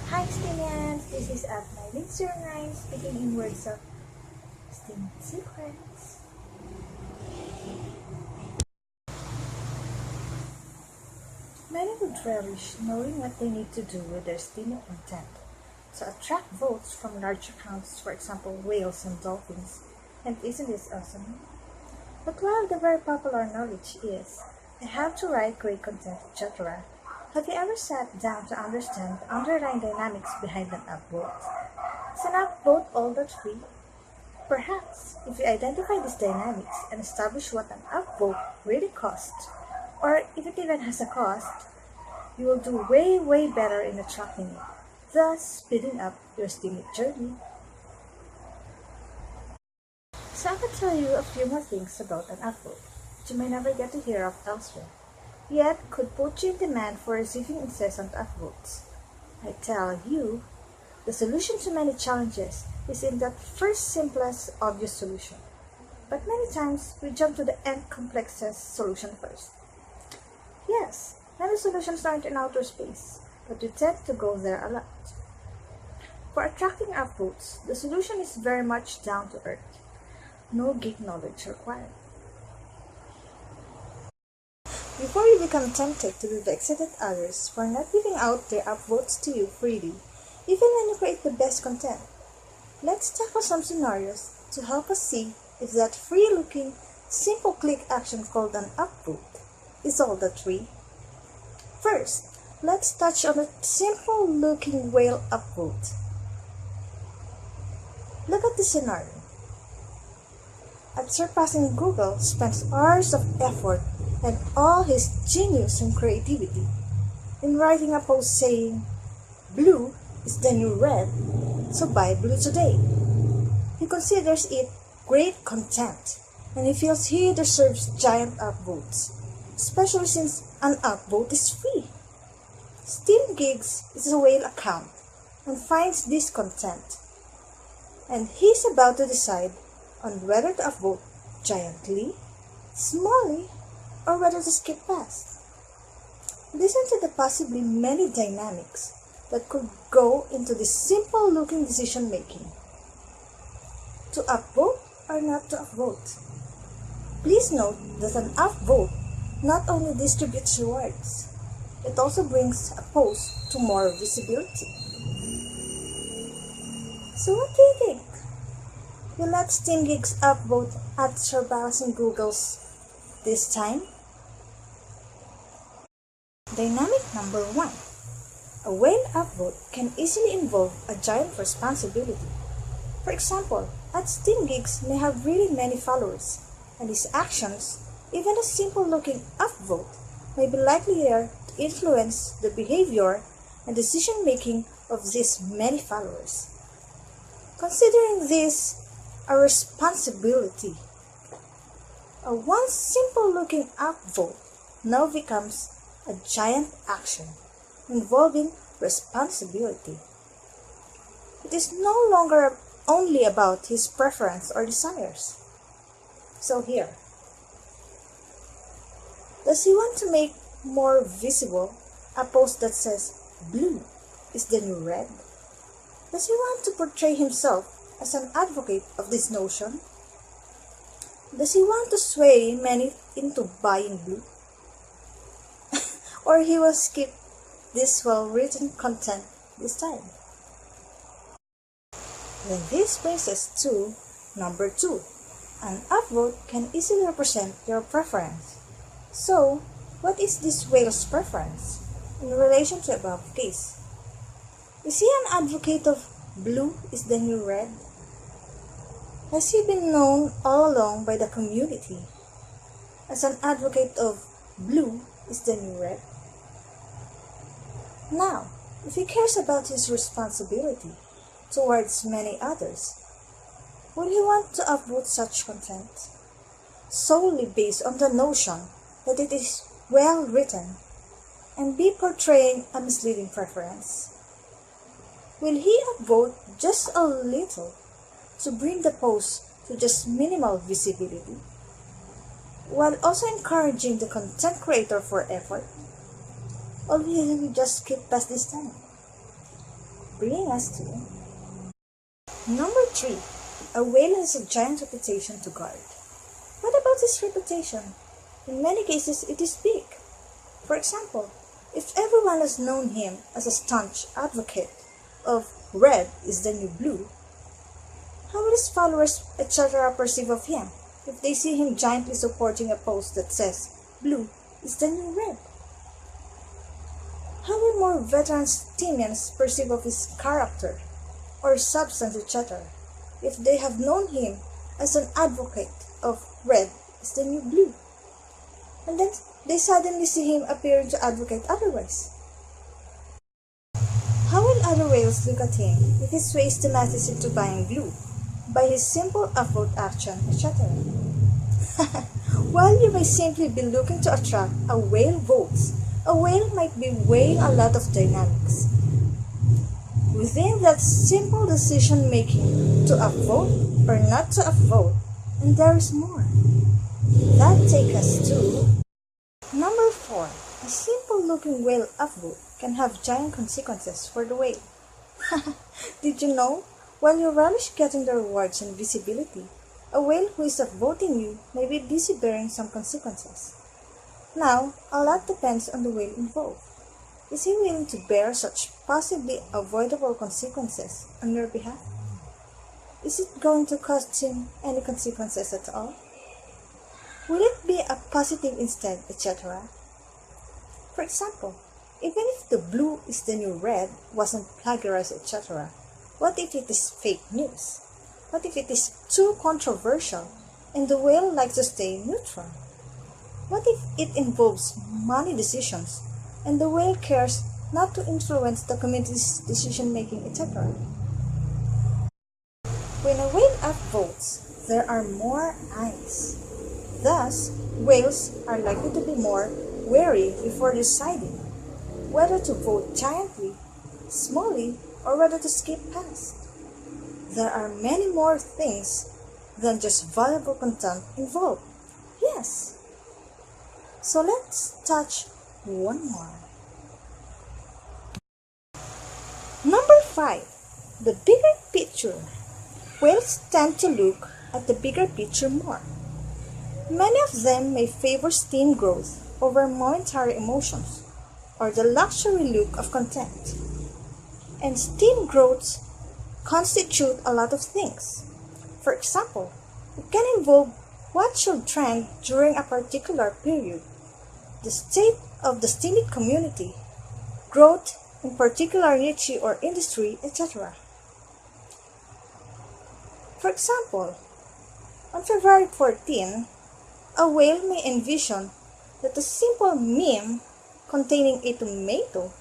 Hi Steemians, this is at 1909 speaking in words of Steem secrets. Many would relish knowing what they need to do with their Steemit content to attract votes from large accounts, for example whales and dolphins. And isn't this awesome? But while the very popular knowledge is, I have to write great content, etc., have you ever sat down to understand the underlying dynamics behind an upvote? Is an upvote all that free? Perhaps, if you identify these dynamics and establish what an upvote really costs, or if it even has a cost, you will do way better in attracting it, thus speeding up your Steemit journey. So I can tell you a few more things about an upvote that you may never get to hear of elsewhere, yet could put you in demand for receiving incessant upvotes. I tell you, the solution to many challenges is in that first simplest obvious solution. But many times we jump to the end complexest solution first. Yes, many solutions aren't in outer space, but we tend to go there a lot. For attracting upvotes, the solution is very much down to earth. No geek knowledge required. Before you become tempted to be vexed at others for not giving out their upvotes to you freely, even when you create the best content, let's tackle some scenarios to help us see if that free-looking, simple click action called an upvote is all that free. First, let's touch on a simple-looking whale upvote. Look at this scenario. At surpassing Google spends hours of effort and all his genius and creativity in writing a post saying, "Blue is the new red, so buy blue today." He considers it great content, and he feels he deserves giant upvotes, especially since an upvote is free. Steem Gigs is a whale account and finds this content, and he's about to decide on whether to upvote giantly, smallly, or whether to skip past. Listen to the possibly many dynamics that could go into this simple-looking decision-making. To upvote or not to upvote? Please note that an upvote not only distributes rewards, it also brings a post to more visibility. So what do you think? Will let Steem Gigs upvote at surpassing Google's this time? Dynamic number 1. A whale upvote can easily involve a giant responsibility. For example, at Steem Gigs may have really many followers, and his actions, even a simple-looking upvote, may be likelier to influence the behavior and decision-making of these many followers. Considering this a responsibility, a once simple-looking upvote now becomes a giant action involving responsibility. It is no longer only about his preference or desires. So here, does he want to make more visible a post that says blue is the new red? Does he want to portray himself as an advocate of this notion? Does he want to sway many into buying blue? Or he will skip this well-written content this time? Then this brings us to number 2. An upvote can easily represent your preference. So, what is this whale's preference in relation to the above case? Is he an advocate of blue is the new red? Has he been known all along by the community as an advocate of blue is the new red? Now, if he cares about his responsibility towards many others, will he want to upvote such content solely based on the notion that it is well written and be portraying a misleading preference? Will he upvote just a little to bring the post to just minimal visibility, while also encouraging the content creator for effort? Or will he just skip past this time? bringing us to number 3. A whale has a giant reputation to guard. What about his reputation? In many cases, it is big. For example, if everyone has known him as a staunch advocate of red is the new blue, how will his followers, etc. perceive of him if they see him giantly supporting a post that says blue is the new red? How will more veteran Steemians perceive of his character or substance, etc., if they have known him as an advocate of red is the new blue, and then they suddenly see him appearing to advocate otherwise? How will other whales look at him if he sways the masses into buying blue by his simple upvote action, etc.? While you may simply be looking to attract a whale votes, a whale might be weighing a lot of dynamics within that simple decision making to upvote or not to upvote, and there is more. That takes us to number 4. A simple looking whale upvote can have giant consequences for the whale. Did you know? While you relish getting the rewards and visibility, a whale who is upvoting you may be busy bearing some consequences. Now, a lot depends on the whale involved. Is he willing to bear such possibly avoidable consequences on your behalf? Is it going to cost him any consequences at all? Will it be a positive instead, etc.? For example, even if the blue is the new red wasn't plagiarized, etc., what if it is fake news? What if it is too controversial and the whale likes to stay neutral? What if it involves money decisions and the whale cares not to influence the community's decision-making, etc.? When a whale upvotes, there are more eyes. Thus, whales are likely to be more wary before deciding whether to vote giantly, smallly, or whether to skip past. There are many more things than just valuable content involved. Yes. So let's touch one more. Number 5. The bigger picture. Whales tend to look at the bigger picture more. Many of them may favor steam growth over momentary emotions or the luxury look of content. And steam growths constitute a lot of things. For example, it can involve what should trend during a particular period, the state of the Steemit community, growth in particular niche or industry, etc. For example, on February 14, a whale may envision that a simple meme containing a tomato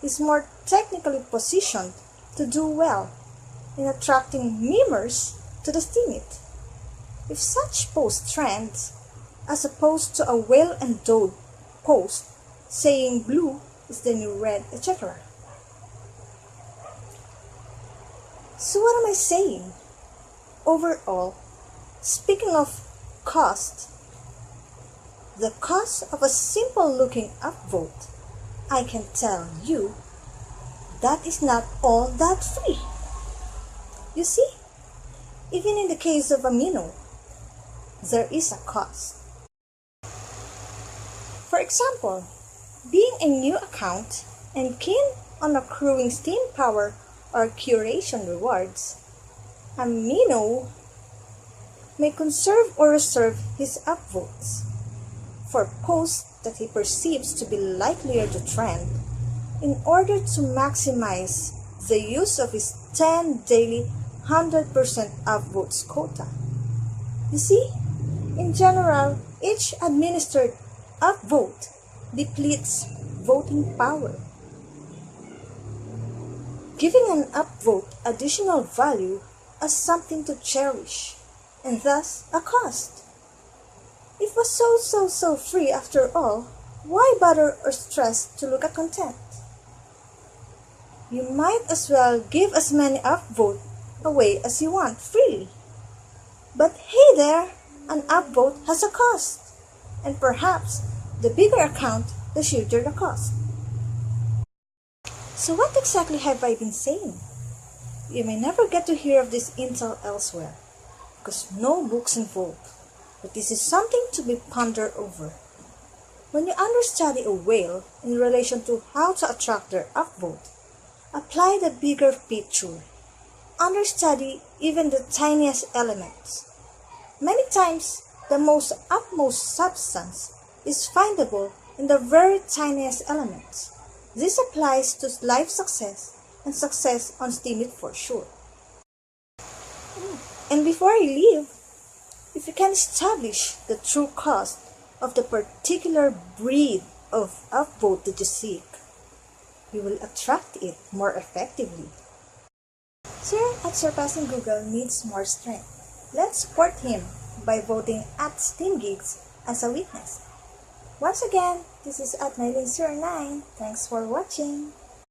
is more technically positioned to do well in attracting memers to the Steemit. If such post trends, as opposed to a well-endowed post saying blue is the new red, etc. So what am I saying? Overall, speaking of cost, the cost of a simple-looking upvote, I can tell you, that is not all that free. You see, even in the case of amino, there is a cost. For example, being a new account and keen on accruing Steem power or curation rewards, amino may conserve or reserve his upvotes for posts that he perceives to be likelier to trend in order to maximize the use of his 10 daily 100% upvotes quota. You see, in general, each administered upvote depletes voting power, giving an upvote additional value as something to cherish, and thus a cost. It was so free after all, why bother or stress to look at content? You might as well give as many upvote away as you want freely. But hey there, an upvote has a cost, and perhaps the bigger account, the shorter the cost. So what exactly have I been saying? You may never get to hear of this intel elsewhere, because no books involved, but this is something to be pondered over. When you understudy a whale in relation to how to attract their upvote, apply the bigger picture. Understudy even the tiniest elements. Many times, the most utmost substance is findable in the very tiniest elements. This applies to life success and success on Steemit for sure. And before I leave, if you can establish the true cost of the particular breed of upvote that you seek, you will attract it more effectively. Sir at Surpassing Google needs more strength. Let's support him by voting at SteamGigs as a witness. Once again, this is at 1909. Thanks for watching.